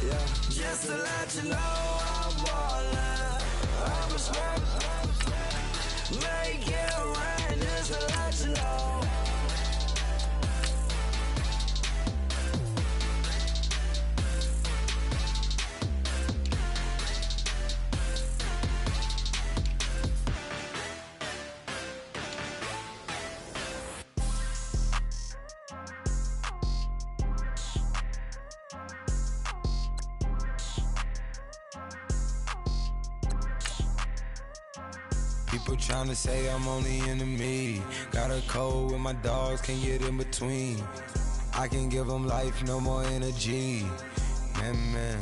Yeah. Just to let you know I'm ballin'. I'm a smoke. Make it rain just to let you know. People tryna say I'm only enemy. Got a cold with my dogs, can't get in between. I can give them life, no more energy. Man,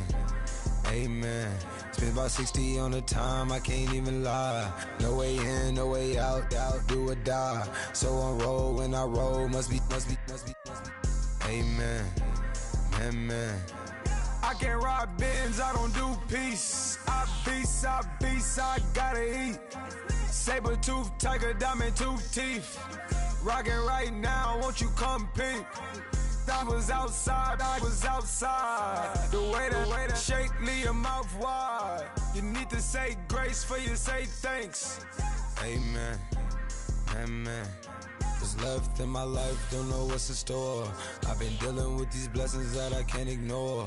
amen. Spent about 60 on the time, I can't even lie. No way in, no way out, do or die. So on roll, when I roll, must be. Amen, man. I can't ride Benz, I don't do peace. I beast, I gotta eat. Saber tooth, tiger, diamond tooth teeth. Rockin' right now, won't you come peep? I was outside. The way to shake, leave your mouth wide. You need to say grace for you say thanks. Amen, amen. What's left in my life, don't know what's in store. I've been dealing with these blessings that I can't ignore.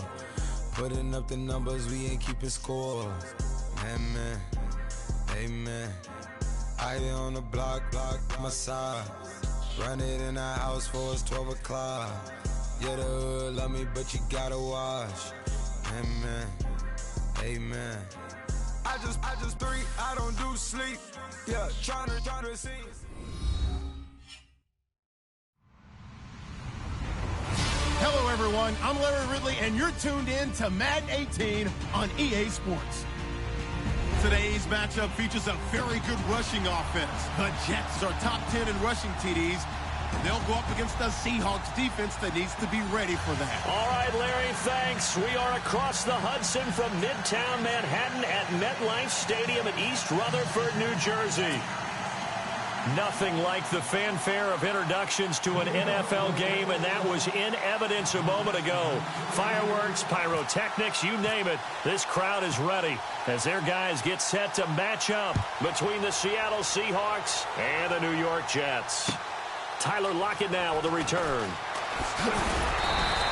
Putting up the numbers, we ain't keeping score. Amen, amen. I here on the block, my side. Run it in the house for it's 12 o'clock. Yeah, the hood love me, but you gotta watch. Amen, amen. I just three, I don't do sleep. Yeah, trying to see. Hello, everyone. I'm Larry Ridley, and you're tuned in to Madden 18 on EA Sports. Today's matchup features a very good rushing offense. The Jets are top 10 in rushing TDs. They'll go up against the Seahawks defense that needs to be ready for that. All right, Larry, thanks. We are across the Hudson from Midtown Manhattan at MetLife Stadium in East Rutherford, New Jersey. Nothing like the fanfare of introductions to an NFL game, and that was in evidence a moment ago. Fireworks, pyrotechnics, you name it. This crowd is ready as their guys get set to match up between the Seattle Seahawks and the New York Jets. Tyler Lockett now with a return.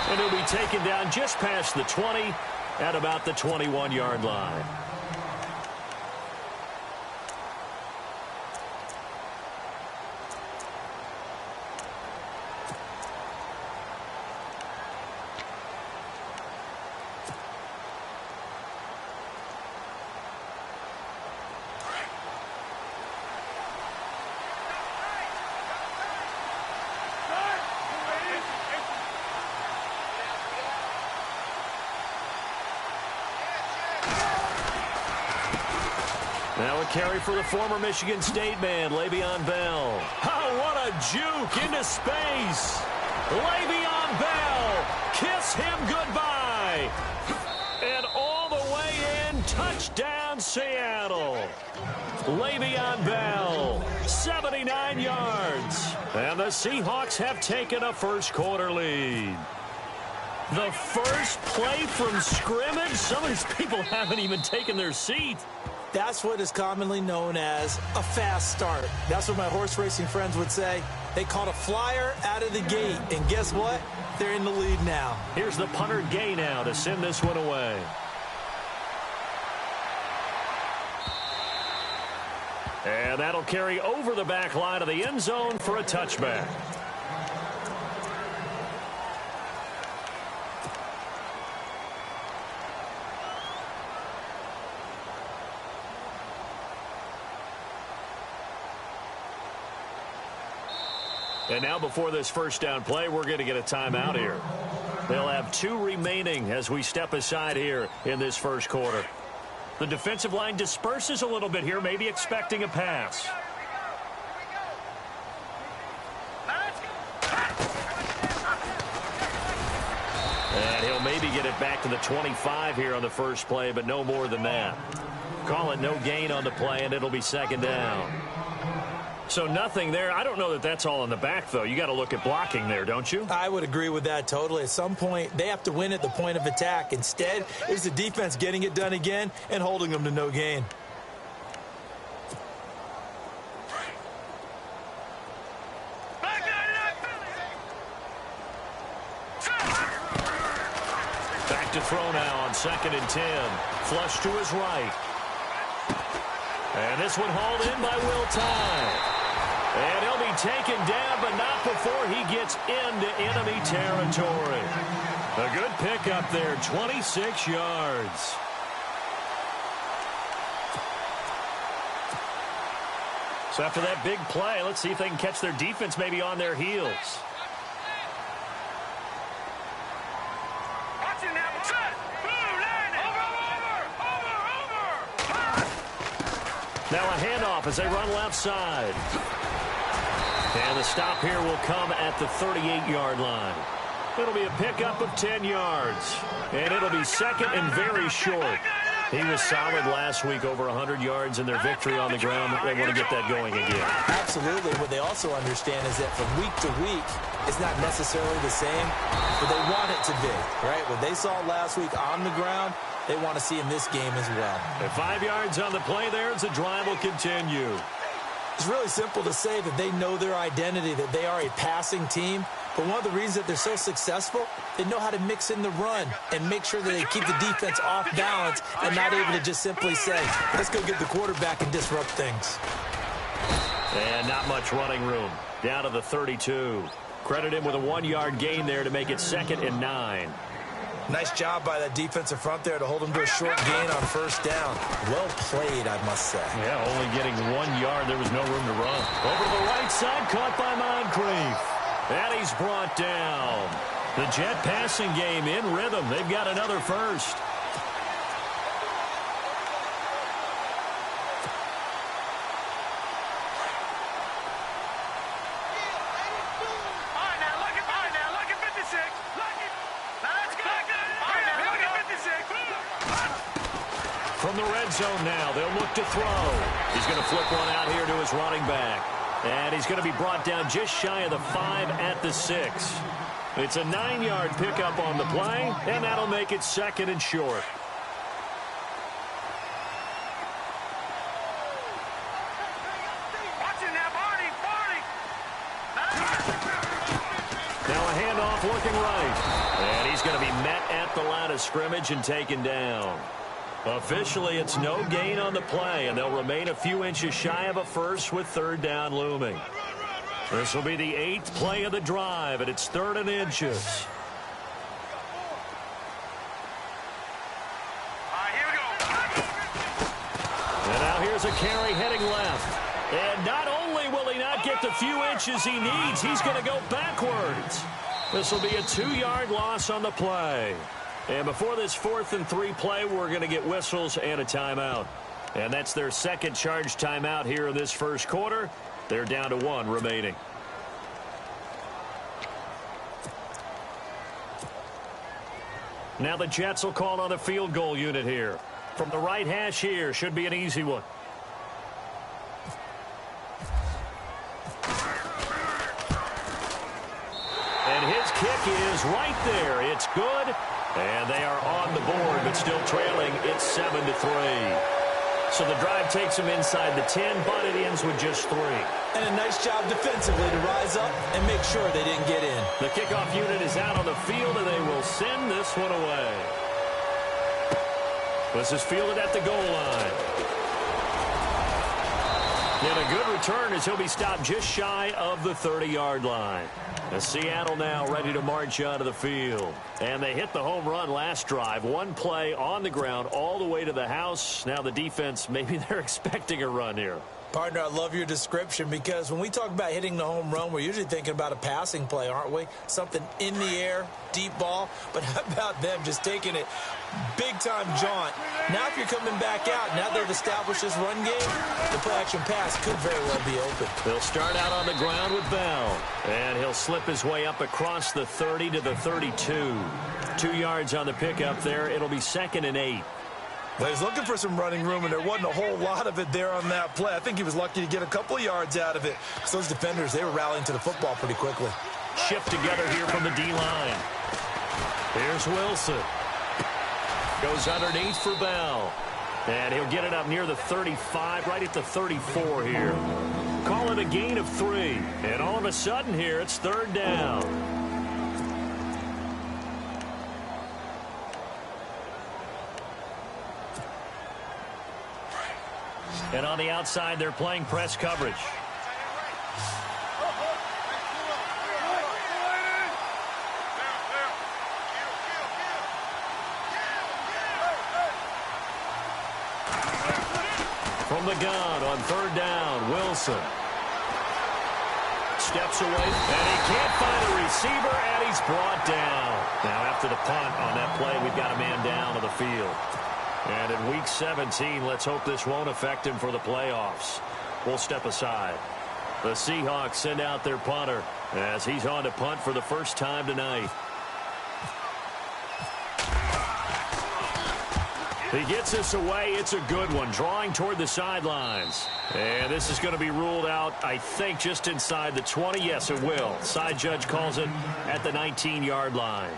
And he'll be taken down just past the 20 at about the 21-yard line. Now a carry for the former Michigan State man, Le'Veon Bell. Oh, what a juke into space. Le'Veon Bell, kiss him goodbye. And all the way in, touchdown Seattle. Le'Veon Bell, 79 yards. And the Seahawks have taken a first-quarter lead. The first play from scrimmage? Some of these people haven't even taken their seat. That's what is commonly known as a fast start. That's what my horse racing friends would say. They caught a flyer out of the gate, and guess what? They're in the lead now. Here's the punter Gay now to send this one away. And that'll carry over the back line of the end zone for a touchback. And now before this first down play, we're going to get a timeout here. They'll have 2 remaining as we step aside here in this first quarter. The defensive line disperses a little bit here, maybe expecting a pass. And he'll maybe get it back to the 25 here on the first play, but no more than that. Call it no gain on the play, and it'll be second down. So nothing there. I don't know that that's all in the back, though. You got to look at blocking there, don't you? I would agree with that totally. At some point, they have to win at the point of attack. Instead, it's the defense getting it done again and holding them to no gain. Back to throw now on 2nd and 10. Flush to his right. And this one hauled in by Will Tye. And he'll be taken down, but not before he gets into enemy territory. A good pickup there, 26 yards. So after that big play, let's see if they can catch their defense maybe on their heels. Now a handoff as they run left side. And the stop here will come at the 38-yard line. It'll be a pickup of 10 yards. And it'll be second and very short. He was solid last week, over 100 yards in their victory on the ground. They want to get that going again. Absolutely. What they also understand is that from week to week, it's not necessarily the same, but they want it to be, right? What they saw last week on the ground, they want to see in this game as well. And 5 yards on the play there as the drive will continue. It's really simple to say that they know their identity, that they are a passing team. But one of the reasons that they're so successful, they know how to mix in the run and make sure that they keep the defense off balance and not able to just simply say, let's go get the quarterback and disrupt things. And not much running room. Down to the 32. Credit him with a 1-yard gain there to make it 2nd and 9. Nice job by that defensive front there to hold him to a short gain on first down. Well played, I must say. Yeah, only getting 1 yard. There was no room to run. Over to the right side, caught by Moncrief. And he's brought down. The Jet passing game in rhythm. They've got another first. From the red zone now, they'll look to throw. He's going to flip one out here to his running back. And he's going to be brought down just shy of the 5 at the 6. It's a 9-yard pickup on the play, and that'll make it 2nd and short. Now a handoff looking right. And he's going to be met at the line of scrimmage and taken down. Officially, it's no gain on the play, and they'll remain a few inches shy of a first with 3rd down looming. This will be the 8th play of the drive, and it's 3rd and inches. And now here's a carry heading left. And not only will he not get the few inches he needs, he's going to go backwards. This will be a 2-yard loss on the play. And before this 4th and 3 play, we're going to get whistles and a timeout. And that's their second charge timeout here in this first quarter. They're down to 1 remaining. Now the Jets will call on the field goal unit here. From the right hash here, should be an easy one. And his kick is right there. It's good. And they are on the board, but still trailing. It's 7-3. So the drive takes them inside the 10, but it ends with just 3. And a nice job defensively to rise up and make sure they didn't get in. The kickoff unit is out on the field, and they will send this one away. This is fielded at the goal line. And a good return as he'll be stopped just shy of the 30-yard line. Seattle now ready to march out of the field. And they hit the home run last drive. 1 play on the ground all the way to the house. Now the defense, maybe they're expecting a run here. Partner, I love your description because when we talk about hitting the home run, we're usually thinking about a passing play, aren't we? Something in the air, deep ball. But how about them just taking it big-time jaunt? Now if you're coming back out, now they've established this run game, the play-action pass could very well be open. They'll start out on the ground with Bell. And he'll slip his way up across the 30 to the 32. 2 yards on the pickup there. It'll be 2nd and 8. Well, he's looking for some running room, and there wasn't a whole lot of it there on that play. I think he was lucky to get a couple of yards out of it. So those defenders, they were rallying to the football pretty quickly. Shift together here from the D-line. Here's Wilson. Goes underneath for Bell. And he'll get it up near the 35, right at the 34 here. Call it a gain of 3. And all of a sudden here, it's 3rd down. And on the outside, they're playing press coverage. From the gun on 3rd down, Wilson. Steps away, and he can't find a receiver, and he's brought down. Now, after the punt on that play, we've got a man down on the field. And in Week 17, let's hope this won't affect him for the playoffs. We'll step aside. The Seahawks send out their punter as he's on to punt for the first time tonight. He gets this away. It's a good one, drawing toward the sidelines. And this is going to be ruled out, I think, just inside the 20. Yes, it will. Side judge calls it at the 19-yard line.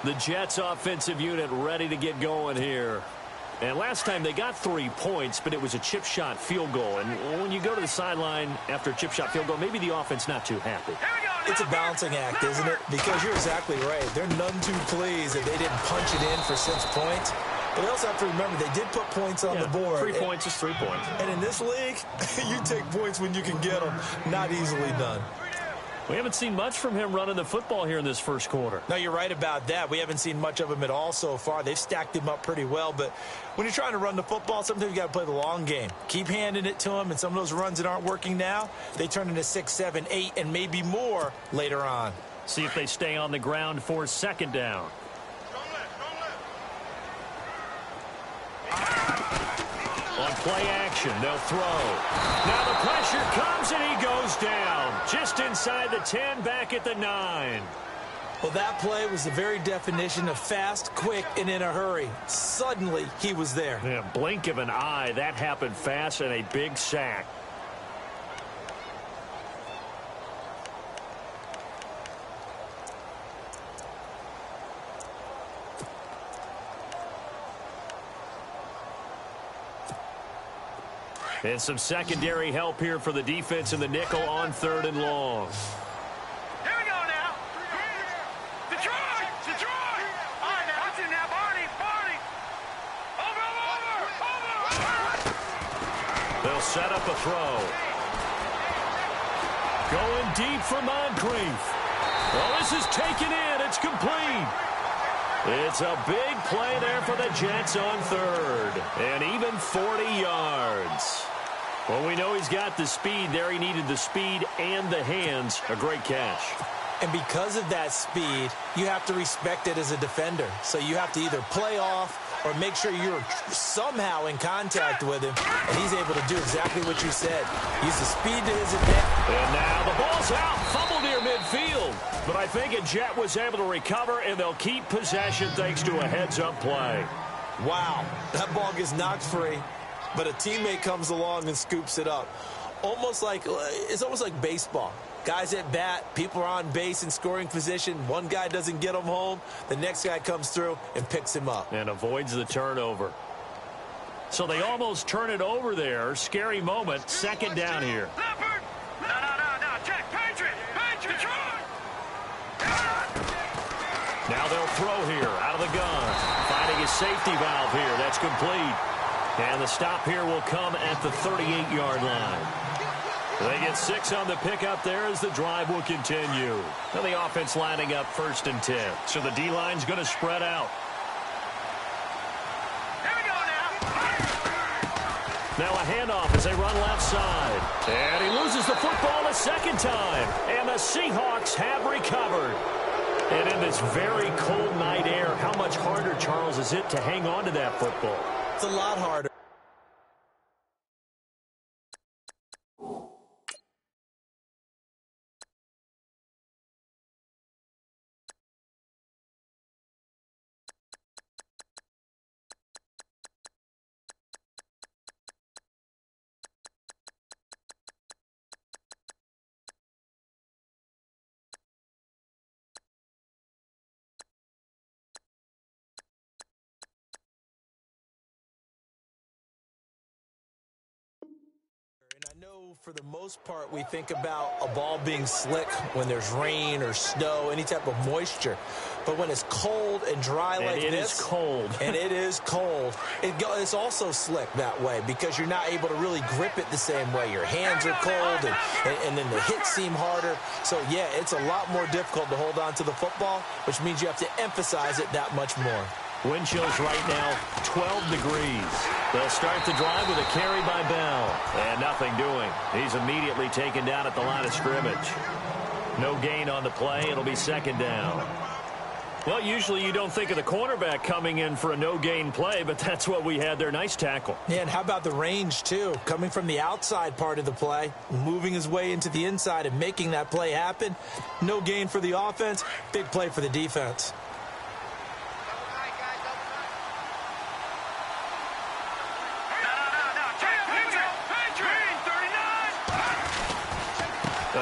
The Jets offensive unit ready to get going here. And last time they got 3 points, but it was a chip shot field goal. And when you go to the sideline after a chip shot field goal, maybe the offense not too happy. It's a balancing act, isn't it? Because you're exactly right. They're none too pleased that they didn't punch it in for 6 points. But they also have to remember they did put points on the board. 3 points is 3 points. And in this league, you take points when you can get them. Not easily done. We haven't seen much from him running the football here in this first quarter. No, you're right about that. We haven't seen much of him at all so far. They've stacked him up pretty well. But when you're trying to run the football, sometimes you got to play the long game. Keep handing it to him, and some of those runs that aren't working now, they turn into 6, 7, 8, and maybe more later on. See if they stay on the ground for 2nd down. On play action, they'll throw. Now the pressure comes, and he goes down. Just inside the 10, back at the 9. Well, that play was the very definition of fast, quick, and in a hurry. Suddenly, he was there. Yeah, blink of an eye. That happened fast, and a big sack. And some secondary help here for the defense in the nickel on 3rd and long. Here we go now. Detroit! Detroit! All right, now. Watch it now, Barney. Barney! Over! They'll set up a throw. Going deep for Moncrief. Well, this is taken in. It's complete. It's a big play there for the Jets on 3rd. And even 40 yards. Well, we know he's got the speed there. He needed the speed and the hands. A great catch. And because of that speed, you have to respect it as a defender. So you have to either play off or make sure you're somehow in contact with him. And he's able to do exactly what you said. Use the speed to his advantage. And now the ball's out. Fumbled near midfield. But I think a Jet was able to recover, and they'll keep possession thanks to a heads-up play. Wow, that ball gets knocked free, but a teammate comes along and scoops it up. It's almost like baseball. Guys at bat, people are on base in scoring position. One guy doesn't get him home. The next guy comes through and picks him up. And avoids the turnover. So they almost turn it over there. Scary moment. 2nd down here. Leopard! No. Check. Patriot! Detroit! Now they'll throw here out of the gun. Finding his safety valve here. That's complete. And the stop here will come at the 38-yard line. They get 6 on the pickup there as the drive will continue. Now the offense lining up 1st and 10. So the D-line's going to spread out. Here we go now. Now a handoff as they run left side. And he loses the football a 2nd time. And the Seahawks have recovered. And in this very cold night air, how much harder, Charles, is it to hang on to that football? It's a lot harder. For the most part, we think about a ball being slick when there's rain or snow, any type of moisture. But when it's cold and dry like this. And it is cold. And it is cold. It's also slick that way because you're not able to really grip it the same way. Your hands are cold and then the hits seem harder. So, yeah, it's a lot more difficult to hold on to the football, which means you have to emphasize it that much more. Wind chills right now, 12 degrees. They'll start the drive with a carry by Bell. And nothing doing. He's immediately taken down at the line of scrimmage. No gain on the play. It'll be second down. Well, usually you don't think of the cornerback coming in for a no-gain play, but that's what we had there. Nice tackle. Yeah, and how about the range, too? Coming from the outside part of the play, moving his way into the inside and making that play happen. No gain for the offense, big play for the defense.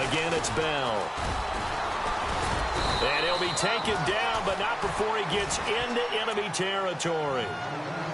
Again, it's Bell. And he'll be taken down, but not before he gets into enemy territory.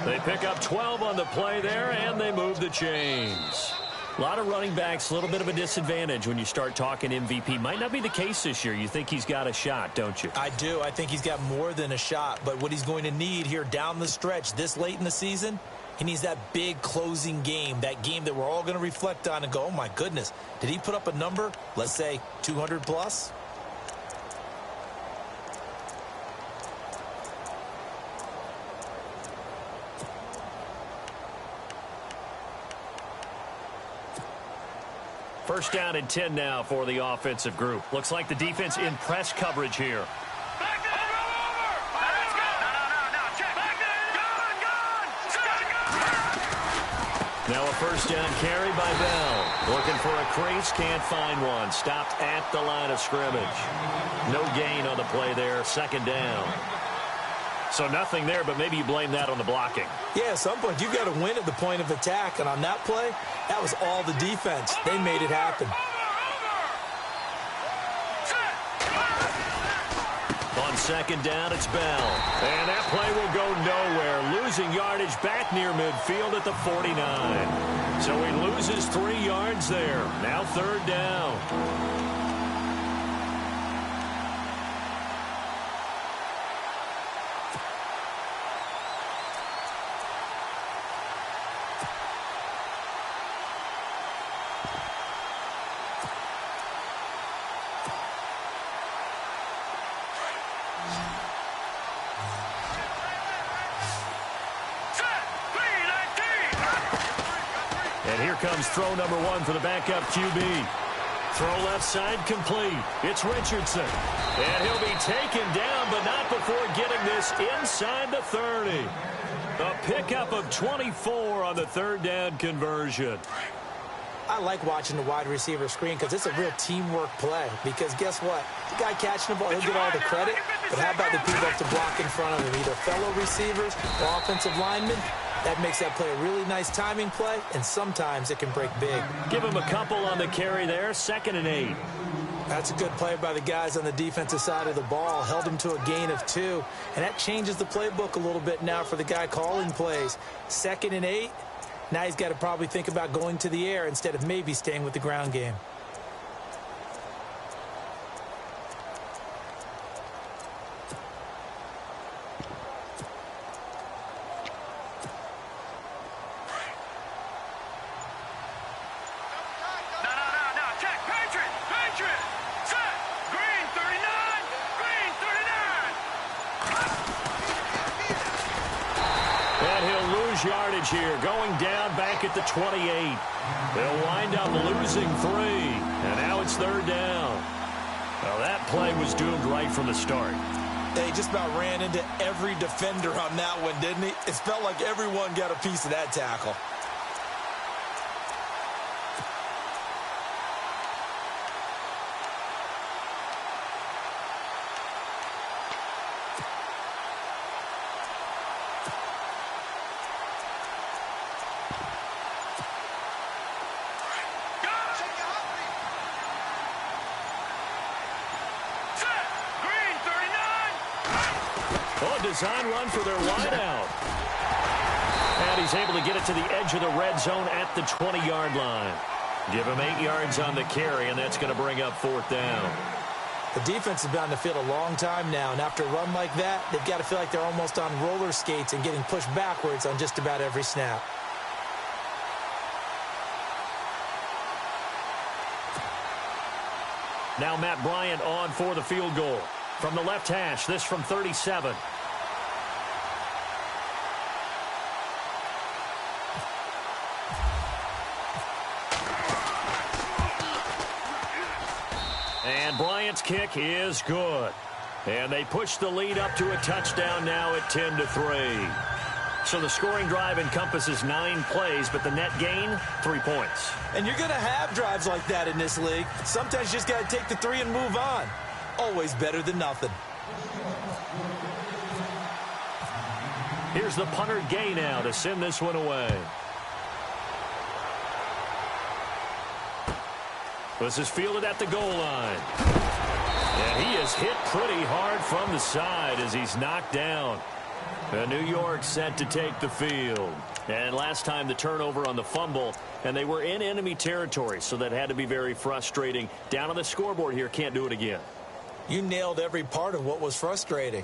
They pick up 12 on the play there, and they move the chains. A lot of running backs, a little bit of a disadvantage when you start talking MVP. Might not be the case this year. You think he's got a shot, don't you? I do. I think he's got more than a shot. But what he's going to need here down the stretch this late in the season, he needs that big closing game, that game that we're all going to reflect on and go, oh, my goodness, did he put up a number, let's say 200 plus? First down and 10 now for the offensive group. Looks like the defense in press coverage here. Now a first down carry by Bell. Looking for a crease, can't find one. Stopped at the line of scrimmage. No gain on the play there, second down. So nothing there, but maybe you blame that on the blocking. Yeah, at some point you've got to win at the point of attack, and on that play, that was all the defense. They made it happen. On second down, it's Bell. And that play will go nowhere. Losing yardage back near midfield at the 49. So he loses 3 yards there. Now third down. And here comes throw number 1 for the backup QB. Throw left side complete. It's Richardson. And he'll be taken down, but not before getting this inside the 30. A pickup of 24 on the third down conversion. I like watching the wide receiver screen because it's a real teamwork play. Because guess what? The guy catching the ball, he'll get all the credit. But how about the people up to block in front of him? Either fellow receivers or offensive linemen. That makes that play a really nice timing play, and sometimes it can break big. Give him a couple on the carry there, 2nd and 8. That's a good play by the guys on the defensive side of the ball. Held him to a gain of 2, and that changes the playbook a little bit now for the guy calling plays. 2nd and 8, now he's got to probably think about going to the air instead of maybe staying with the ground game. Yardage here, going down back at the 28. They'll wind up losing 3, and now it's third down. Well, that play was doomed right from the start. They just about ran into every defender on that one, didn't he? It felt like everyone got a piece of that tackle. Design run for their wideout. And he's able to get it to the edge of the red zone at the 20-yard line. Give him 8 yards on the carry, and that's going to bring up 4th down. The defense has been on the field a long time now, and after a run like that, they've got to feel like they're almost on roller skates and getting pushed backwards on just about every snap. Now Matt Bryant on for the field goal. From the left hash, this from 37. And Bryant's kick is good. And they push the lead up to a touchdown now at 10-3. So the scoring drive encompasses 9 plays, but the net gain, 3 points. And you're going to have drives like that in this league. Sometimes you just got to take the 3 and move on. Always better than nothing. Here's the punter Gay now to send this one away. This is fielded at the goal line. And he is hit pretty hard from the side as he's knocked down. New York set to take the field. And last time the turnover on the fumble, and they were in enemy territory, so that had to be very frustrating. Down on the scoreboard here, can't do it again. You nailed every part of what was frustrating.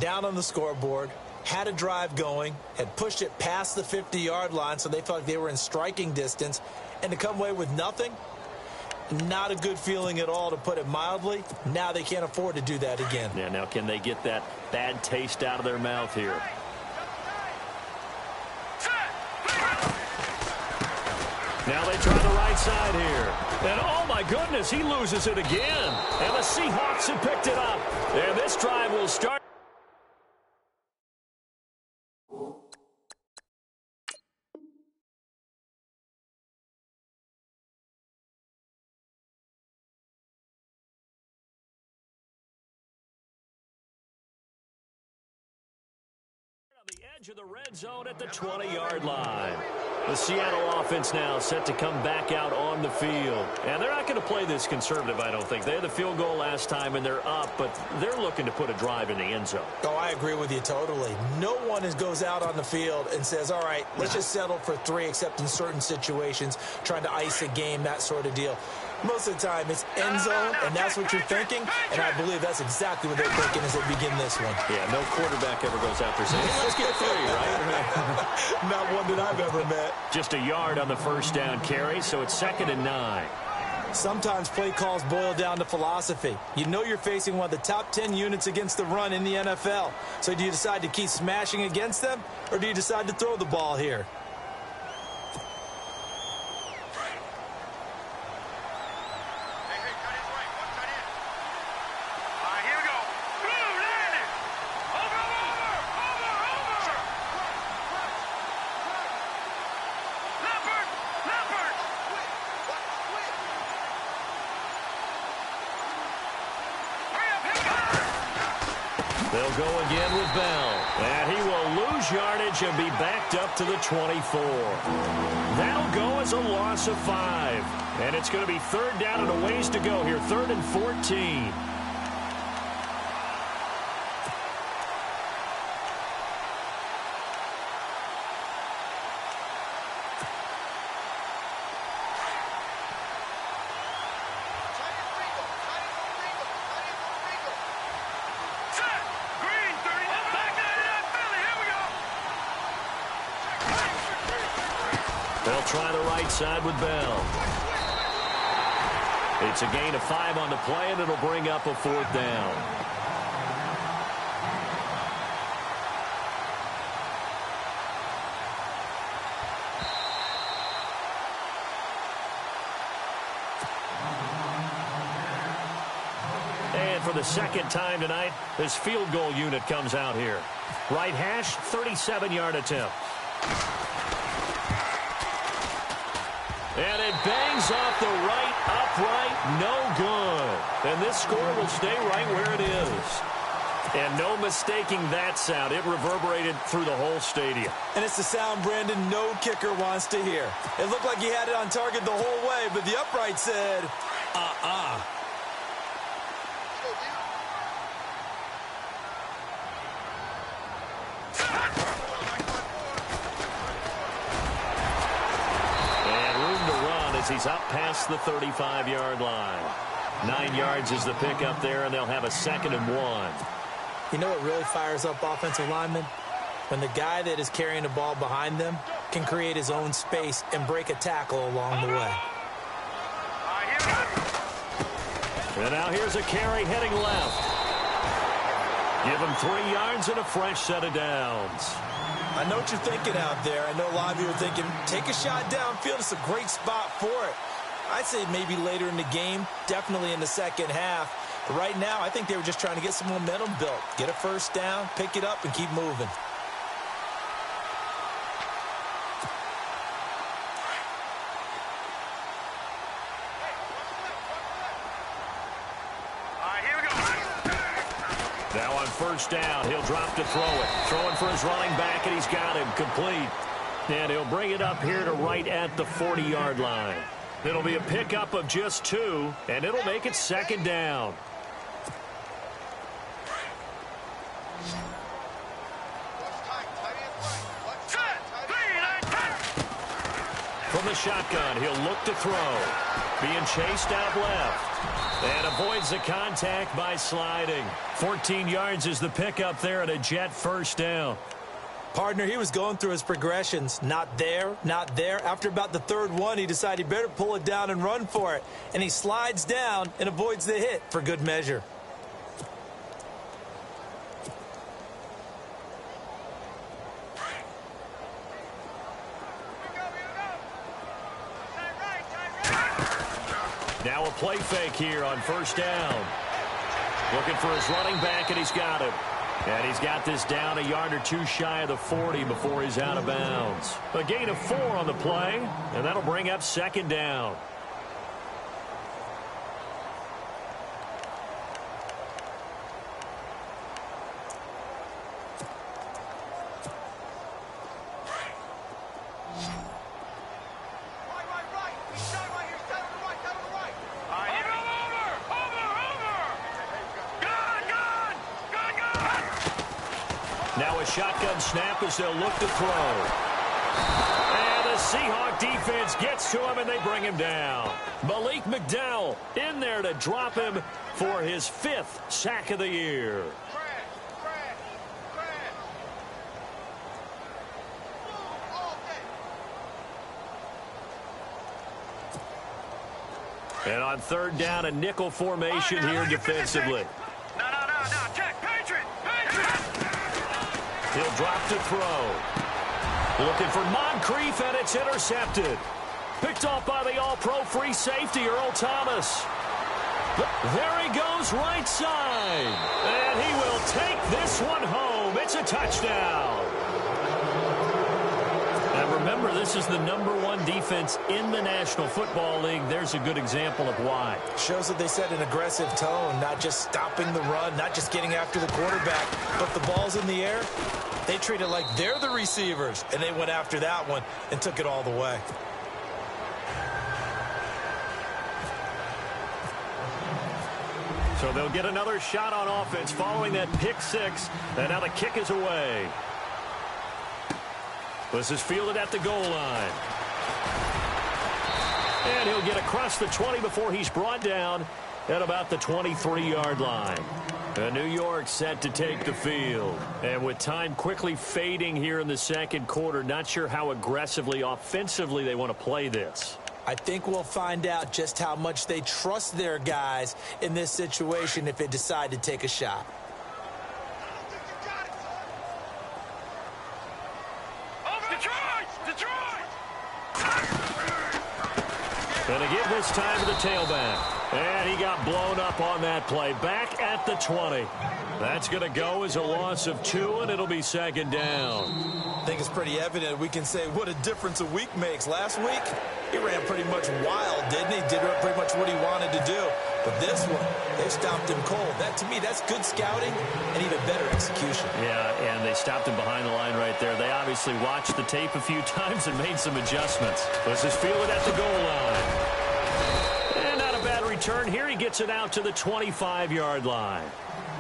Down on the scoreboard, had a drive going, had pushed it past the 50-yard line, so they felt like they were in striking distance, and to come away with nothing, not a good feeling at all, to put it mildly. Now they can't afford to do that again. Yeah, now can they get that bad taste out of their mouth here? Now they try the right side here. And oh my goodness, he loses it again. And the Seahawks have picked it up. And this drive will start. The edge of the red zone at the 20-yard line. The Seattle offense now set to come back out on the field. And they're not going to play this conservative, I don't think. They had the field goal last time, and they're up, but they're looking to put a drive in the end zone. Oh, I agree with you totally. No one goes out on the field and says, all right, let's just settle for 3, except in certain situations, trying to ice a game, that sort of deal. Most of the time, it's end zone, and that's what you're thinking, and I believe that's exactly what they're thinking as they begin this one. Yeah, no quarterback ever goes out there saying, hey, let's get 3, right? Not one that I've ever met. Just a yard on the first down carry, so it's 2nd and 9. Sometimes play calls boil down to philosophy. You know you're facing one of the top 10 units against the run in the NFL. So do you decide to keep smashing against them, or do you decide to throw the ball here? They'll go again with Bell. And he will lose yardage and be backed up to the 24. That'll go as a loss of 5. And it's going to be 3rd down and a ways to go here. 3rd and 14. They'll try the right side with Bell. It's a gain of 5 on the play, and it'll bring up a 4th down. And for the 2nd time tonight, this field goal unit comes out here. Right hash, 37-yard attempt. And it bangs off the right upright, no good. And this score will stay right where it is. And no mistaking that sound. It reverberated through the whole stadium. And it's the sound, Brandon, no kicker wants to hear. It looked like he had it on target the whole way, but the upright said, He he's up past the 35-yard line. 9 yards is the pickup there, and they'll have a 2nd and 1. You know what really fires up offensive linemen? When the guy that is carrying the ball behind them can create his own space and break a tackle along the way. And now here's a carry heading left. Give him 3 yards and a fresh set of downs. I know what you're thinking out there. I know a lot of you are thinking, take a shot downfield. It's a great spot for it. I'd say maybe later in the game, definitely in the second half. But right now, I think they were just trying to get some momentum built. Get a first down, pick it up, and keep moving. Now on first down, he'll drop to throw it. Throwing for his running back, and he's got him complete. And he'll bring it up here to right at the 40-yard line. It'll be a pickup of just 2, and it'll make it 2nd down. From the shotgun, he'll look to throw. Being chased out left. And avoids the contact by sliding. 14 yards is the pickup there at a Jet first down. Partner, he was going through his progressions. Not there, not there. After about the 3rd one, he decided he better pull it down and run for it. And he slides down and avoids the hit for good measure. Now a play fake here on first down. Looking for his running back, and he's got him. And he's got this down a yard or 2 shy of the 40 before he's out of bounds. A gain of 4 on the play, and that'll bring up 2nd down. Now a shotgun snap as they'll look to throw. And the Seahawk defense gets to him, and they bring him down. Malik McDowell in there to drop him for his 5th sack of the year. And on 3rd down, a nickel formation here defensively. No. Check. Patriot. He'll drop to throw. Looking for Moncrief, and it's intercepted. Picked off by the all-pro free safety, Earl Thomas. There he goes, right side. And he will take this one home. It's a touchdown. And remember, this is the #1 defense in the National Football League. There's a good example of why. Shows that they set an aggressive tone, not just stopping the run, not just getting after the quarterback, but the ball's in the air. They treat it like they're the receivers, and they went after that one and took it all the way. So they'll get another shot on offense following that pick 6, and now the kick is away. This is fielded at the goal line. And he'll get across the 20 before he's brought down at about the 23-yard line. And New York set to take the field. And with time quickly fading here in the 2nd quarter, not sure how aggressively, offensively they want to play this. I think we'll find out just how much they trust their guys in this situation if they decide to take a shot. And to give this time to the tailback. And he got blown up on that play. Back at the 20. That's going to go as a loss of 2, and it'll be 2nd down. I think it's pretty evident we can say what a difference a week makes. Last week, he ran pretty much wild, didn't he? Did pretty much what he wanted to do. But this one, they stopped him cold. That, to me, that's good scouting and even better execution. Yeah, and they stopped him behind the line right there. They obviously watched the tape a few times and made some adjustments. This is fielded at the goal line. And not a bad return here. He gets it out to the 25-yard line.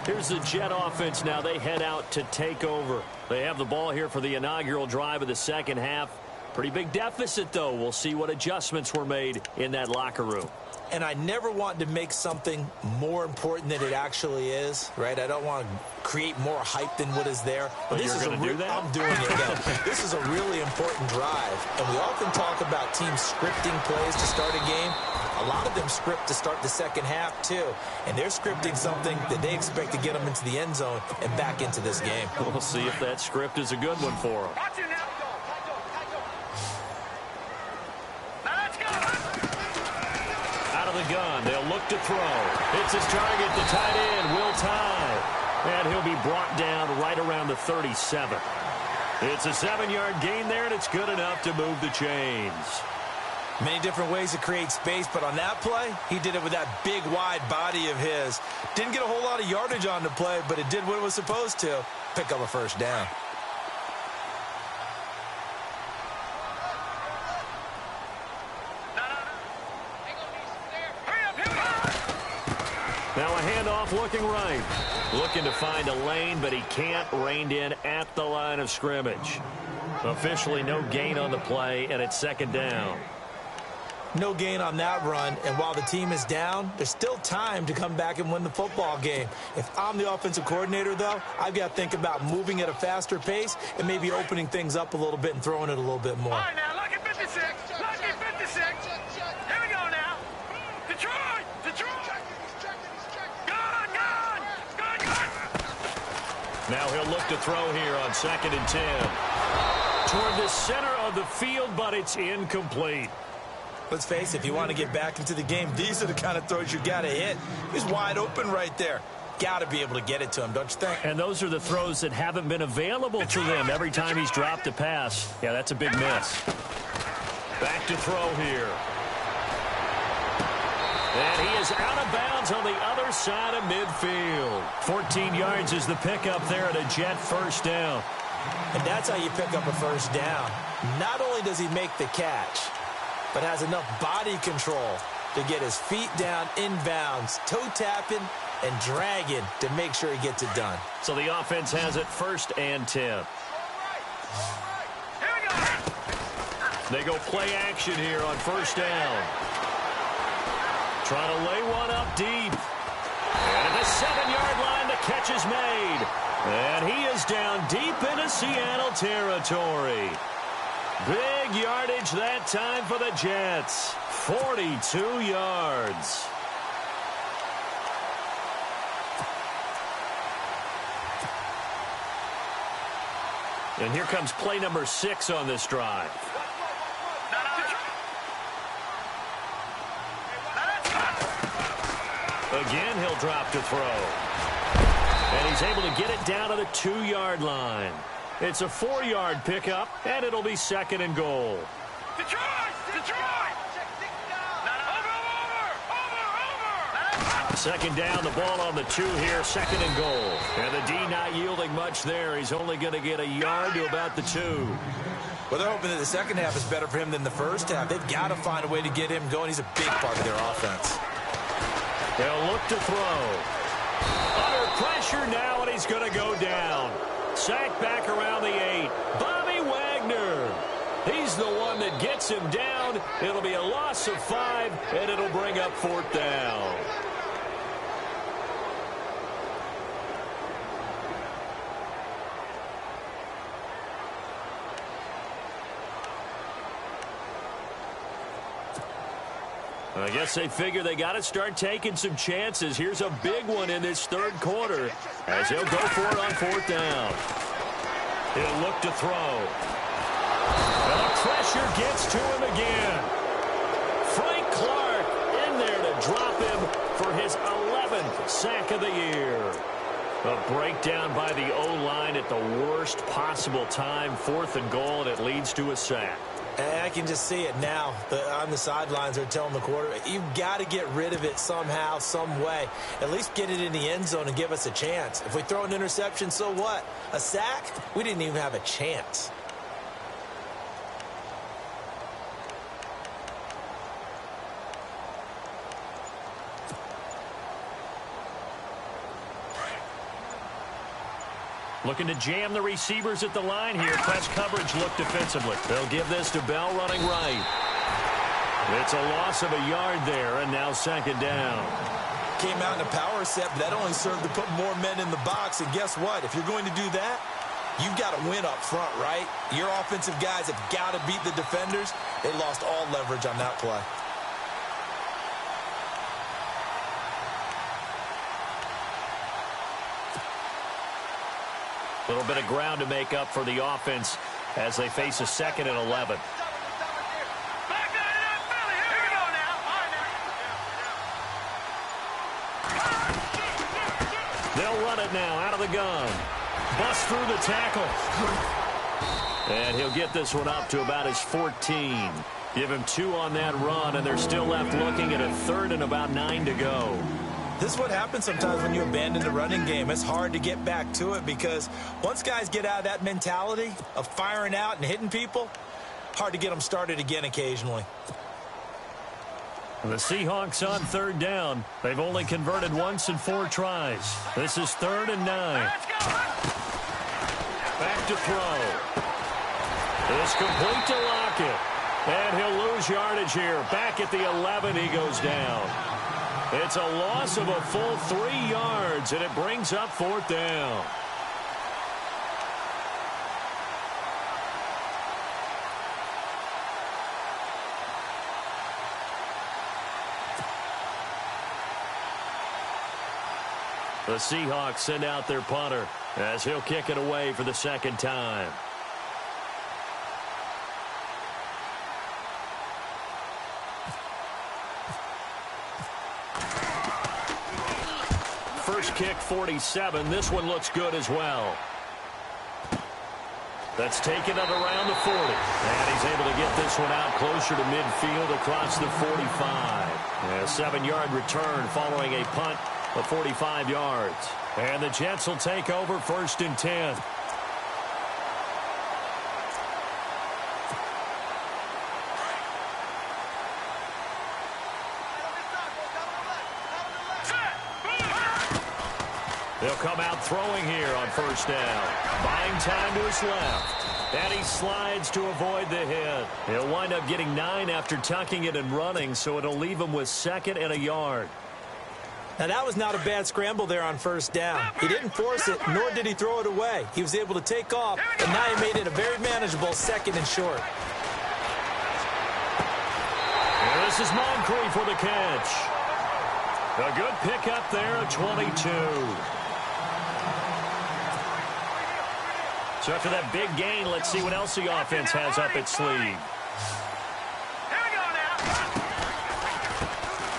Here's the Jet offense now. They head out to take over. They have the ball here for the inaugural drive of the 2nd half. Pretty big deficit, though. We'll see what adjustments were made in that locker room. And I never want to make something more important than it actually is, right? I don't want to create more hype than what is there. But you're going to do that? I'm doing it, though. This is a really important drive. And we often talk about teams scripting plays to start a game. A lot of them script to start the second half, too. And they're scripting something that they expect to get them into the end zone and back into this game. We'll see if that script is a good one for them. Watch it now. Now let's go. Out of the gun, they'll look to throw. It's his target, the tight end, Will Tye. And he'll be brought down right around the 37. It's a 7-yard gain there, and it's good enough to move the chains. Many different ways to create space, but on that play, he did it with that big, wide body of his. Didn't get a whole lot of yardage on the play, but it did what it was supposed to. Pick up a first down. Now a handoff looking right. Looking to find a lane, but he can't. Reined in at the line of scrimmage. Officially no gain on the play, and it's second down. No gain on that run, and while the team is down, there's still time to come back and win the football game. If I'm the offensive coordinator, though, I've got to think about moving at a faster pace and maybe opening things up a little bit and throwing it a little bit more. All right, now, lucky 56. Lucky 56. Here we go now. Detroit. Detroit. Gone. Now he'll look to throw here on 2nd and 10. Toward the center of the field, but it's incomplete. Let's face it, if you want to get back into the game, these are the kind of throws you got to hit. He's wide open right there. Got to be able to get it to him, don't you think? And those are the throws that haven't been available to them every time he's dropped a pass. Yeah, that's a big miss. Back to throw here. And he is out of bounds on the other side of midfield. 14 yards is the pickup there at a Jet first down. And that's how you pick up a first down. Not only does he make the catch, but has enough body control to get his feet down inbounds, toe tapping and dragging to make sure he gets it done. So the offense has it 1st and 10. Here we go. They go play action here on 1st down. Trying to lay one up deep. And at the 7-yard line, the catch is made. And he is down deep into Seattle territory. Big yardage that time for the Jets. 42 yards. And here comes play number 6 on this drive. Again, he'll drop to throw. And he's able to get it down to the 2-yard line. It's a 4-yard pickup, and it'll be 2nd and goal. Detroit! Over! 2nd down, the ball on the 2 here, 2nd and goal. And the D not yielding much there. He's only going to get a yard to about the 2. Well, they're hoping that the second half is better for him than the first half. They've got to find a way to get him going. He's a big part of their offense. They'll look to throw. Under pressure now, and he's going to go down. Sacked back around the 8. Bobby Wagner. He's the one that gets him down. It'll be a loss of 5, and it'll bring up 4th down. I guess they figure they got to start taking some chances. Here's a big one in this 3rd quarter as he'll go for it on 4th down. He'll look to throw. And the pressure gets to him again. Frank Clark in there to drop him for his 11th sack of the year. A breakdown by the O-line at the worst possible time. 4th and goal, and it leads to a sack. And I can just see it now. On the sidelines, they're telling the quarterback, you've got to get rid of it somehow, some way. At least get it in the end zone and give us a chance. If we throw an interception, so what? A sack? We didn't even have a chance. Looking to jam the receivers at the line here. Press coverage look defensively. They'll give this to Bell running right. It's a loss of a yard there, and now second down. Came out in a power set, but that only served to put more men in the box. And guess what? If you're going to do that, you've got to win up front, right? Your offensive guys have got to beat the defenders. They lost all leverage on that play. A little bit of ground to make up for the offense as they face a 2nd and 11. They'll run it now out of the gun. Bust through the tackle. And he'll get this one up to about his 14. Give him 2 on that run, and they're still left looking at a 3rd and about 9 to go. This is what happens sometimes when you abandon the running game. It's hard to get back to it because once guys get out of that mentality of firing out and hitting people, hard to get them started again occasionally. The Seahawks on 3rd down. They've only converted once in 4 tries. This is 3rd and 9. Back to throw. It's complete to Lockett. And he'll lose yardage here. Back at the 11, he goes down. It's a loss of a full 3 yards, and it brings up 4th down. The Seahawks send out their punter as he'll kick it away for the 2nd time. First kick, 47. This one looks good as well. That's taken it around the 40. And he's able to get this one out closer to midfield across the 45. A 7-yard return following a punt of 45 yards. And the Jets will take over 1st and 10. They'll come out throwing here on 1st down. Buying time to his left. And he slides to avoid the hit. He'll wind up getting 9 after tucking it and running, so it'll leave him with 2nd and a yard. Now, that was not a bad scramble there on 1st down. He didn't force it, nor did he throw it away. He was able to take off, and now he made it a very manageable 2nd and short. And this is Moncrief for the catch. A good pickup there at 22. So after that big gain, let's see what else the offense has up its sleeve.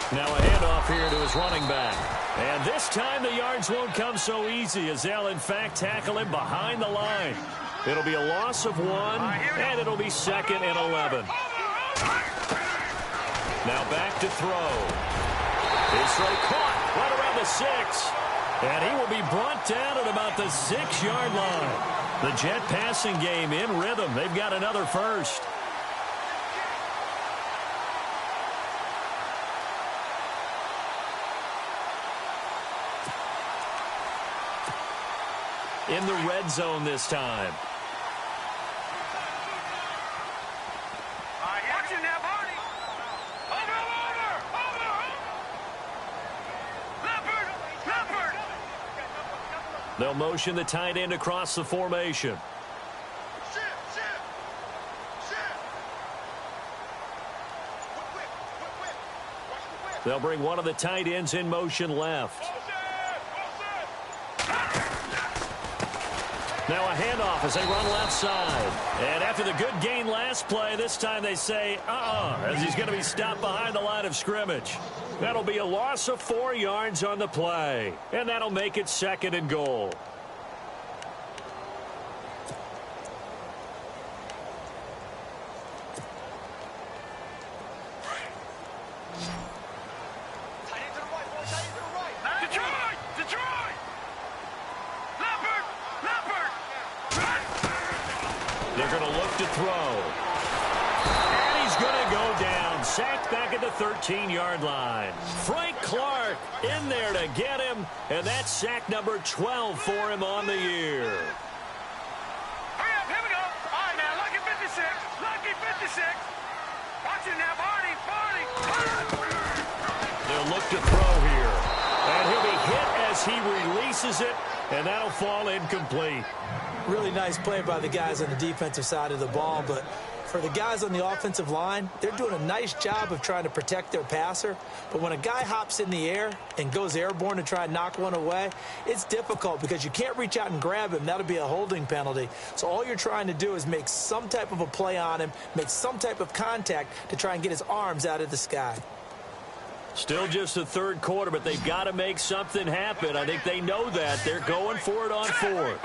Now a handoff here to his running back. And this time the yards won't come so easy as they'll in fact tackle him behind the line. It'll be a loss of 1, and it'll be 2nd and 11. Now back to throw. His throw caught right around the 6. And he will be brought down at about the 6-yard line. The Jet passing game in rhythm. They've got another first. In the red zone this time. They'll motion the tight end across the formation. They'll bring one of the tight ends in motion left. Now a handoff as they run left side. And after the good gain last play, this time they say, as he's going to be stopped behind the line of scrimmage. That'll be a loss of 4 yards on the play. And that'll make it 2nd and goal. They're going to look to throw. And he's going to go down. Sacked back at the 13-yard line. Frank Clark in there to get him, and that's sack number 12 for him on the year. Hurry up, here we go. All right, now, lucky 56. Lucky 56. Watch it now, Barney. They'll look to throw here. And he'll be hit as he releases it, and that'll fall incomplete. Really nice play by the guys on the defensive side of the ball, but for the guys on the offensive line, they're doing a nice job of trying to protect their passer. But when a guy hops in the air and goes airborne to try and knock one away, it's difficult because you can't reach out and grab him. That'll be a holding penalty. So all you're trying to do is make some type of a play on him, make some type of contact to try and get his arms out of the sky. Still just the third quarter, but they've got to make something happen. I think they know that. They're going for it on fourth.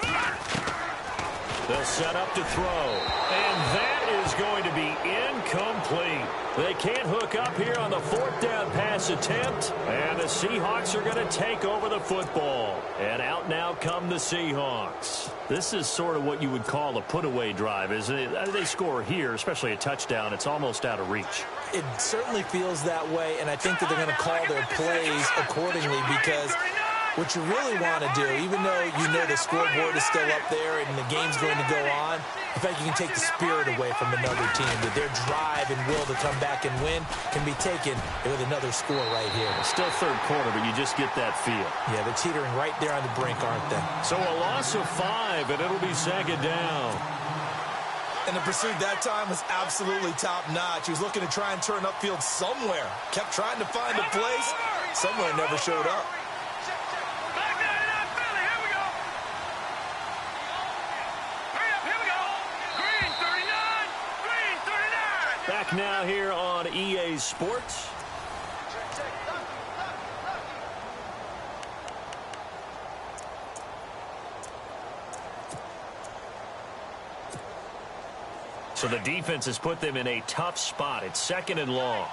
They'll set up to throw. And that is going to be incomplete. They can't hook up here on the fourth down pass attempt. And the Seahawks are going to take over the football. And out now come the Seahawks. This is sort of what you would call a put-away drive, isn't it? They score here, especially a touchdown. It's almost out of reach. It certainly feels that way, and I think that they're going to call their plays accordingly because what you really want to do, even though you know the scoreboard is still up there and the game's going to go on, in fact, you can take the spirit away from another team, that their drive and will to come back and win can be taken with another score right here. Still third quarter, but you just get that feel. Yeah, they're teetering right there on the brink, aren't they? So a loss of 5, and it'll be second down. And the pursuit that time was absolutely top-notch. He was looking to try and turn upfield somewhere. Kept trying to find a place. Somewhere never showed up. Back now here on EA Sports. So the defense has put them in a tough spot. It's second and long.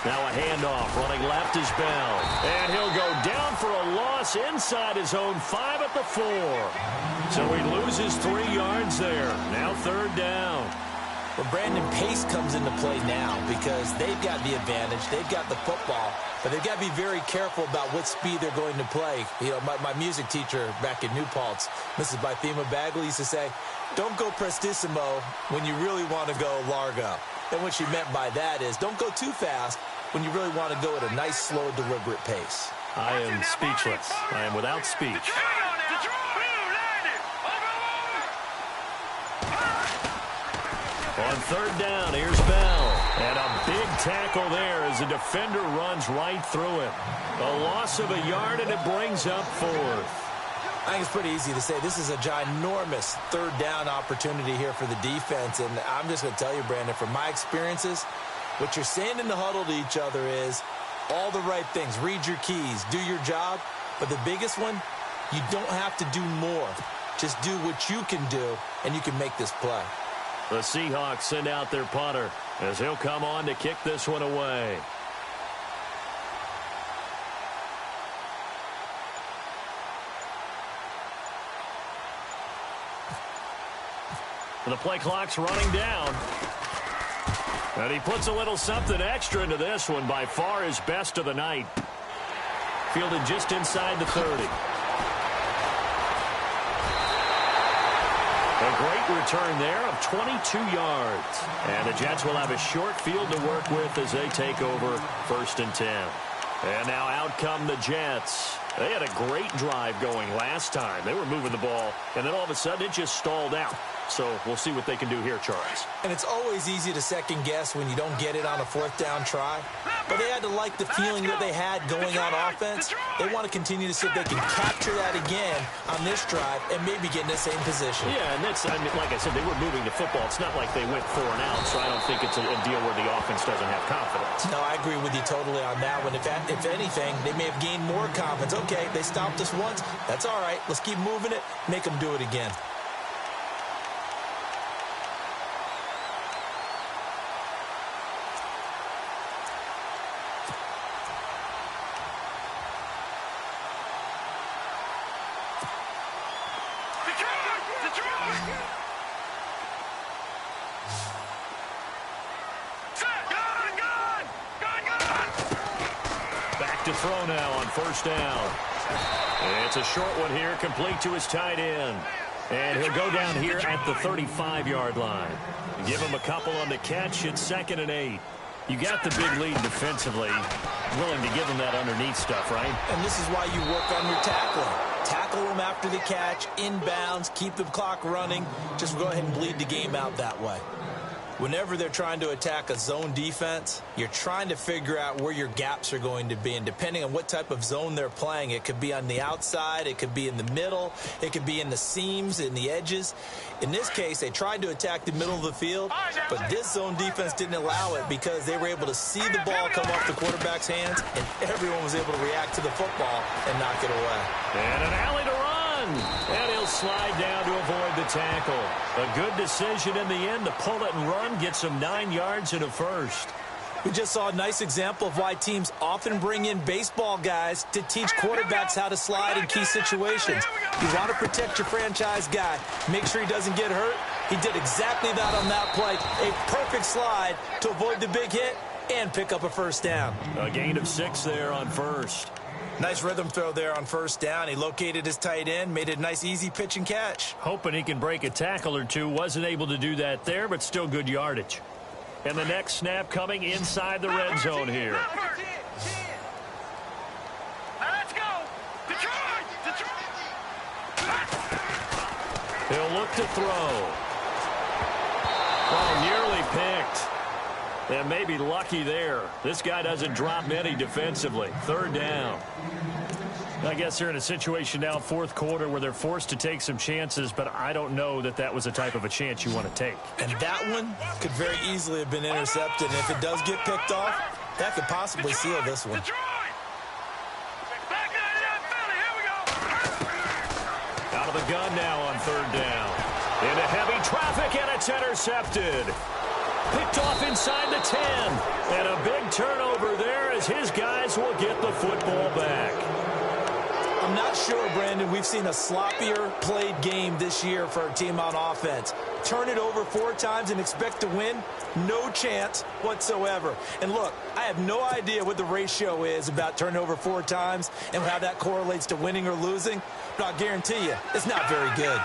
Now a handoff, running left is Bell. And he'll go down for a loss inside his own 5 at the 4. So he loses 3 yards there. Now third down. Well, Brandon, pace comes into play now because they've got the advantage. They've got the football, but they've got to be very careful about what speed they're going to play. You know, my music teacher back in New Paltz, Mrs. Bythema Bagley, used to say, don't go prestissimo when you really want to go largo. And what she meant by that is don't go too fast when you really want to go at a nice, slow, deliberate pace. I am speechless. I am without speech. On third down, here's Bell. And a big tackle there as the defender runs right through him. A loss of a yard, and it brings up fourth. I think it's pretty easy to say this is a ginormous third down opportunity here for the defense. And I'm just going to tell you, Brandon, from my experiences, what you're saying in the huddle to each other is all the right things. Read your keys. Do your job. But the biggest one, you don't have to do more. Just do what you can do, and you can make this play. The Seahawks send out their punter as he'll come on to kick this one away. The play clock's running down. And he puts a little something extra into this one, by far his best of the night. Fielded just inside the 30. A great return there of 22 yards. And the Jets will have a short field to work with as they take over 1st and 10. And now out come the Jets. They had a great drive going last time. They were moving the ball, and then all of a sudden it just stalled out. So we'll see what they can do here, Charles. And it's always easy to second guess when you don't get it on a 4th down try. But they had to like the feeling that they had going on offense. They want to continue to see if they can capture that again on this drive and maybe get in the same position. Yeah, and that's, I mean, like I said, they were moving the football. It's not like they went 4 and out, so I don't think it's a deal where the offense doesn't have confidence. No, I agree with you totally on that one. If anything, they may have gained more confidence. Okay, they stopped us once. That's all right. Let's keep moving it. Make them do it again. Detroit! Set! Gun! Back to throw now on first down. It's a short one here, complete to his tight end. And he'll go down here at the 35-yard line. Give him a couple on the catch. It's 2nd and 8. You got the big lead defensively. Willing to give him that underneath stuff, right? And this is why you work on your tackling. Tackle them after the catch, inbounds, keep the clock running. Just go ahead and bleed the game out that way. Whenever they're trying to attack a zone defense, you're trying to figure out where your gaps are going to be. And depending on what type of zone they're playing, it could be on the outside, it could be in the middle, it could be in the seams, in the edges. In this case, they tried to attack the middle of the field, but this zone defense didn't allow it because they were able to see the ball come off the quarterback's hands, and everyone was able to react to the football and knock it away. And an alley to run. And he'll slide down to avoid the tackle. A good decision in the end to pull it and run, gets him 9 yards and a first. We just saw a nice example of why teams often bring in baseball guys to teach quarterbacks how to slide in key situations. You want to protect your franchise guy. Make sure he doesn't get hurt. He did exactly that on that play. A perfect slide to avoid the big hit and pick up a first down. A gain of 6 there on first. Nice rhythm throw there on first down. He located his tight end, made it a nice, easy pitch and catch. Hoping he can break a tackle or two. Wasn't able to do that there, but still good yardage. And the next snap coming inside the red zone here. Now let's go! Detroit! He'll look to throw. Oh, nearly picked. And maybe lucky there. This guy doesn't drop many defensively. 3rd down. I guess they're in a situation now, 4th quarter, where they're forced to take some chances, but I don't know that that was the type of a chance you want to take. And that one could very easily have been intercepted. And if it does get picked off, that could possibly seal this one. Out of the gun now on 3rd down. Into heavy traffic, and it's intercepted. Picked off inside the 10. And a big turnover there as his guys will get the football back. I'm not sure, Brandon, we've seen a sloppier played game this year for our team on offense. Turn it over 4 times and expect to win? No chance whatsoever. And look, I have no idea what the ratio is about turning over 4 times and how that correlates to winning or losing, but I'll guarantee you, it's not very good.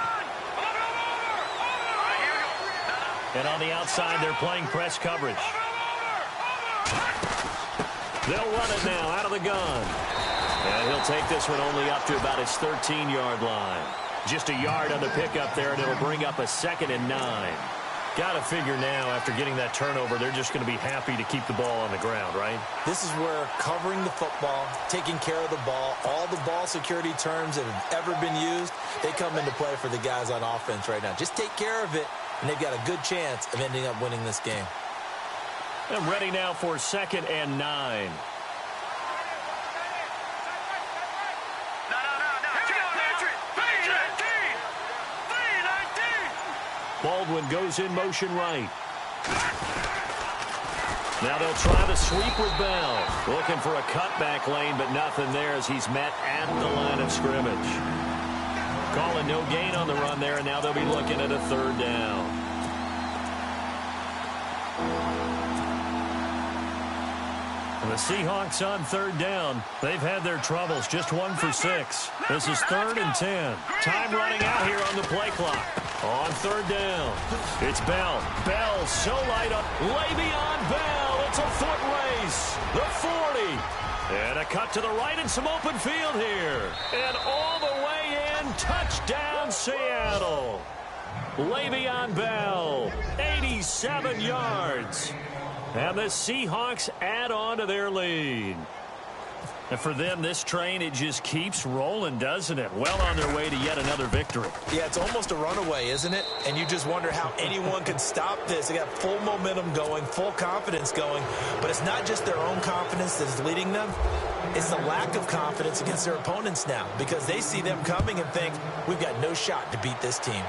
And on the outside, they're playing press coverage. They'll run it now out of the gun. And he'll take this one only up to about his 13-yard line. Just a yard on the pickup there, and it'll bring up a 2nd and 9. Got to figure now, after getting that turnover, they're just going to be happy to keep the ball on the ground, right? This is where covering the football, taking care of the ball, all the ball security terms that have ever been used, they come into play for the guys on offense right now. Just take care of it, and they've got a good chance of ending up winning this game. And ready now for 2nd and 9. Baldwin goes in motion right. Now they'll try the sweep with Bell. Looking for a cutback lane, but nothing there as he's met at the line of scrimmage. Calling no gain on the run there, and now they'll be looking at a 3rd down. And the Seahawks on 3rd down. They've had their troubles, just 1 for 6. This is 3rd and 10. Time running out here on the play clock. On 3rd down, it's Bell. Bell so light up. Le'Veon Bell. It's a foot race. The 40. And a cut to the right and some open field here. And all the way in. Touchdown, Seattle. Le'Veon Bell, 87 yards. And the Seahawks add on to their lead. And for them, this train, it just keeps rolling, doesn't it? Well on their way to yet another victory. Yeah, it's almost a runaway, isn't it? And you just wonder how anyone could stop this. They got full momentum going, full confidence going. But it's not just their own confidence that's leading them. It's the lack of confidence against their opponents now, because they see them coming and think, we've got no shot to beat this team.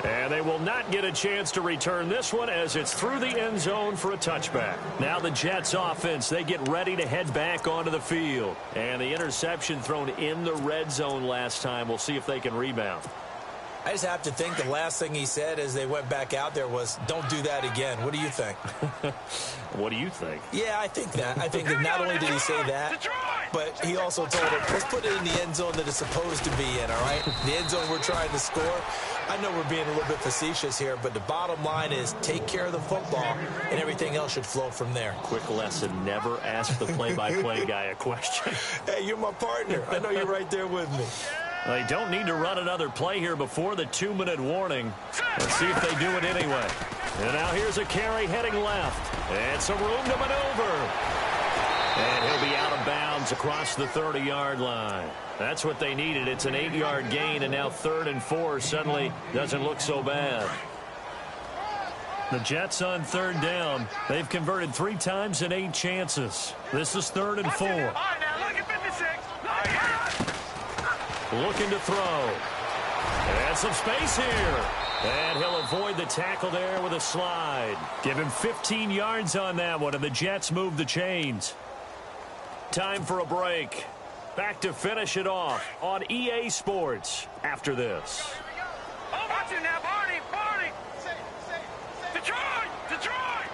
And they will not get a chance to return this one as it's through the end zone for a touchback. Now the Jets offense, they get ready to head back onto the field. And the interception thrown in the red zone last time. We'll see if they can rebound. I just have to think the last thing he said as they went back out there was, don't do that again. What do you think? What do you think? Yeah, I think that. I think that not only did he say that, but he also told him, let's put it in the end zone that it's supposed to be in, all right? The end zone we're trying to score. I know we're being a little bit facetious here, but the bottom line is take care of the football, and everything else should flow from there. Quick lesson, never ask the play-by-play guy a question. Hey, you're my partner. I know you're right there with me. They don't need to run another play here before the 2-minute warning. Let's see if they do it anyway. And now here's a carry heading left. And some room to maneuver. And he'll be out of bounds across the 30-yard line. That's what they needed. It's an 8-yard gain, and now 3rd and 4 suddenly doesn't look so bad. The Jets on 3rd down. They've converted 3 times in 8 chances. This is 3rd and 4. All right, now look at 56. Looking to throw. And some space here. And he'll avoid the tackle there with a slide. Give him 15 yards on that one, and the Jets move the chains. Time for a break. Back to finish it off on EA Sports after this. Oh, watch it now, Barney, Barney. Detroit.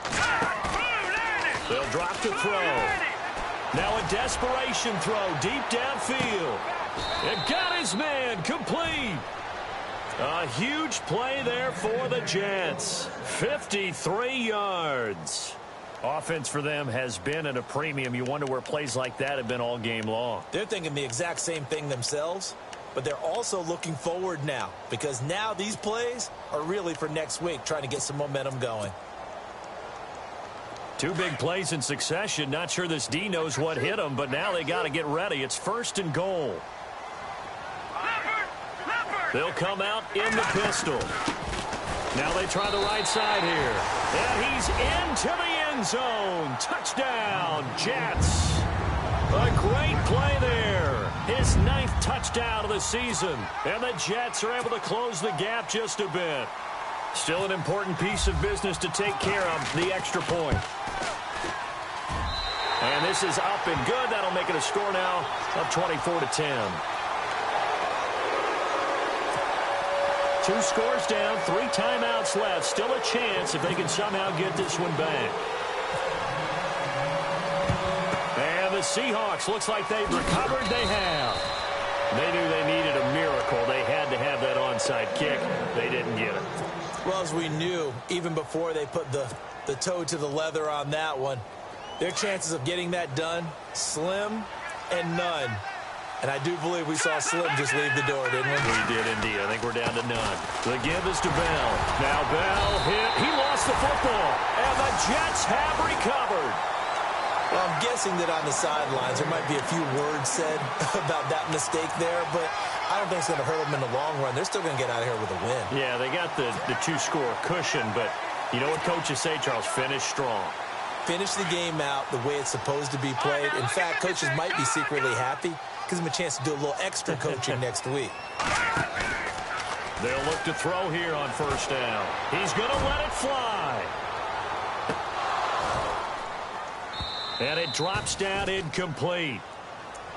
Boom, landed. They'll drop to throw. Now a desperation throw deep downfield. It got his man complete. A huge play there for the Jets. 53 yards. Offense for them has been at a premium. You wonder where plays like that have been all game long. They're thinking the exact same thing themselves, but they're also looking forward now because now these plays are really for next week, trying to get some momentum going. 2 big plays in succession. Not sure this D knows what hit them, but now they got to get ready. It's 1st and goal. They'll come out in the pistol. Now they try the right side here. And he's into the end zone. Touchdown, Jets. A great play there. His 9th touchdown of the season. And the Jets are able to close the gap just a bit. Still an important piece of business to take care of, the extra point. And this is up and good. That'll make it a score now of 24-10. 2 scores down, 3 timeouts left. Still a chance if they can somehow get this one back. And the Seahawks, looks like they've recovered. They have. They knew they needed a miracle. They had to have that onside kick. They didn't get it. Well, as we knew, even before they put the toe to the leather on that one, their chances of getting that done, slim and none. And I do believe we saw Slim just leave the door, didn't we? We did indeed. I think we're down to none. The give is to Bell. Now Bell hit. He lost the football. And the Jets have recovered. Well, I'm guessing that on the sidelines there might be a few words said about that mistake there, but I don't think it's going to hurt them in the long run. They're still going to get out of here with a win. Yeah, they got the 2-score cushion, but you know what coaches say, Charles? Finish strong. Finish the game out the way it's supposed to be played. In fact, coaches might be secretly happy. Gives them a chance to do a little extra coaching next week. They'll look to throw here on 1st down. He's going to let it fly. And it drops down incomplete.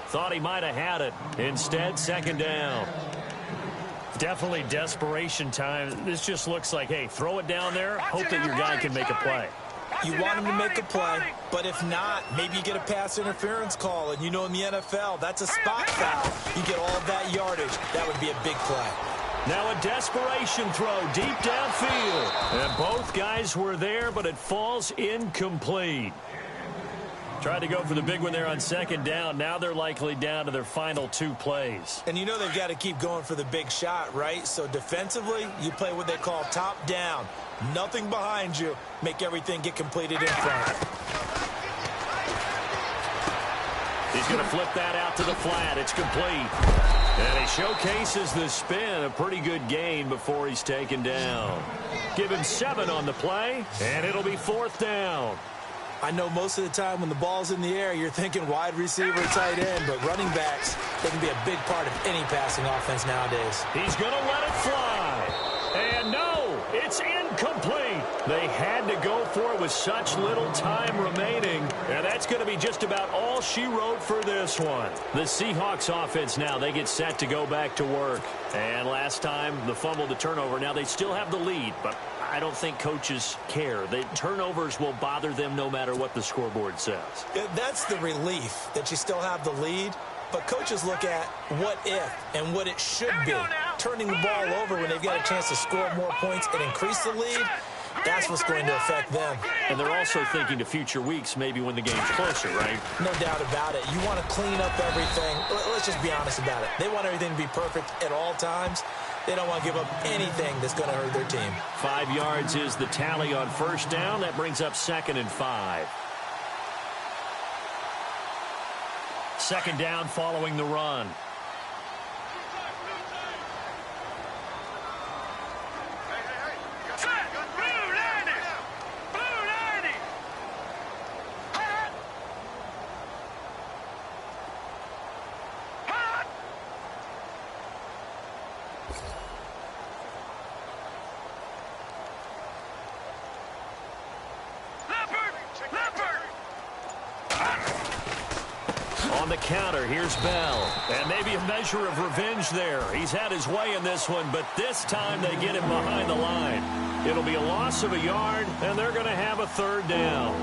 Thought he might have had it. Instead, 2nd down. Definitely desperation time. This just looks like, hey, throw it down there. Hope that your guy can make a play. You want him to make a play, but if not, maybe you get a pass interference call, and you know in the NFL, that's a spot foul. You get all of that yardage. That would be a big play. Now a desperation throw deep downfield. And both guys were there, but it falls incomplete. Tried to go for the big one there on 2nd down. Now they're likely down to their final 2 plays. And you know they've got to keep going for the big shot, right? So defensively, you play what they call top down. Nothing behind you. Make everything get completed in front. He's going to flip that out to the flat. It's complete. And he showcases the spin. A pretty good gain before he's taken down. Give him 7 on the play, and it'll be 4th down. I know most of the time when the ball's in the air, you're thinking wide receiver, tight end, but running backs, they can be a big part of any passing offense nowadays. He's going to let it fly. And no, It's incomplete. They had to go for it with such little time remaining, and that's going to be just about all she wrote for this one. The Seahawks offense now, they get set to go back to work. And last time, the fumble, the turnover. Now they still have the lead, but I don't think coaches care. The turnovers will bother them no matter what the scoreboard says. That's the relief that you still have the lead. But coaches look at what if and what it should be. Turning the ball over when they've got a chance to score more points and increase the lead, that's what's going to affect them. And they're also thinking to future weeks, maybe when the game's closer, right? No doubt about it. You want to clean up everything. Let's just be honest about it. They want everything to be perfect at all times. They don't want to give up anything that's going to hurt their team. 5 yards is the tally on first down. That brings up 2nd and 5. Second down following the run. On the counter, here's Bell. And maybe a measure of revenge there. He's had his way in this one, but this time they get him behind the line. It'll be a loss of a yard, and they're going to have a 3rd down.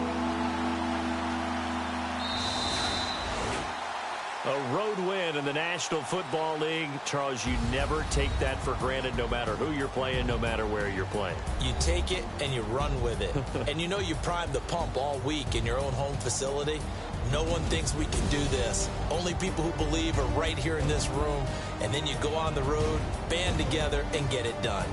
A road win in the National Football League. Charles, you never take that for granted no matter who you're playing, no matter where you're playing. You take it and you run with it. And you know you primed the pump all week in your own home facility. No one thinks we can do this. Only people who believe are right here in this room. And then you go on the road, band together, and get it done.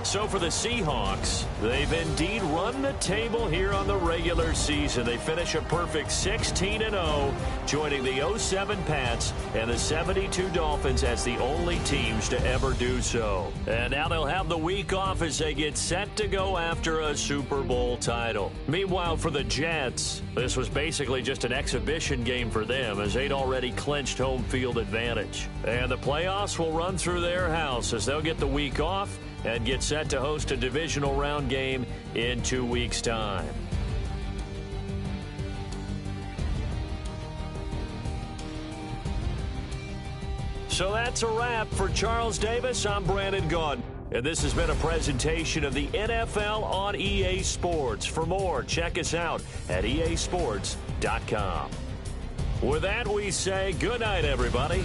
So for the Seahawks, they've indeed run the table here on the regular season. They finish a perfect 16-0, joining the 07 Pats and the 72 Dolphins as the only teams to ever do so. And now they'll have the week off as they get set to go after a Super Bowl title. Meanwhile, for the Jets, this was basically just an exhibition game for them as they'd already clinched home field advantage. And the playoffs will run through their house as they'll get the week off and get set to host a divisional round game in 2 weeks' time. So that's a wrap. For Charles Davis, I'm Brandon Gaudin. And this has been a presentation of the NFL on EA Sports. For more, check us out at easports.com. With that, we say good night, everybody.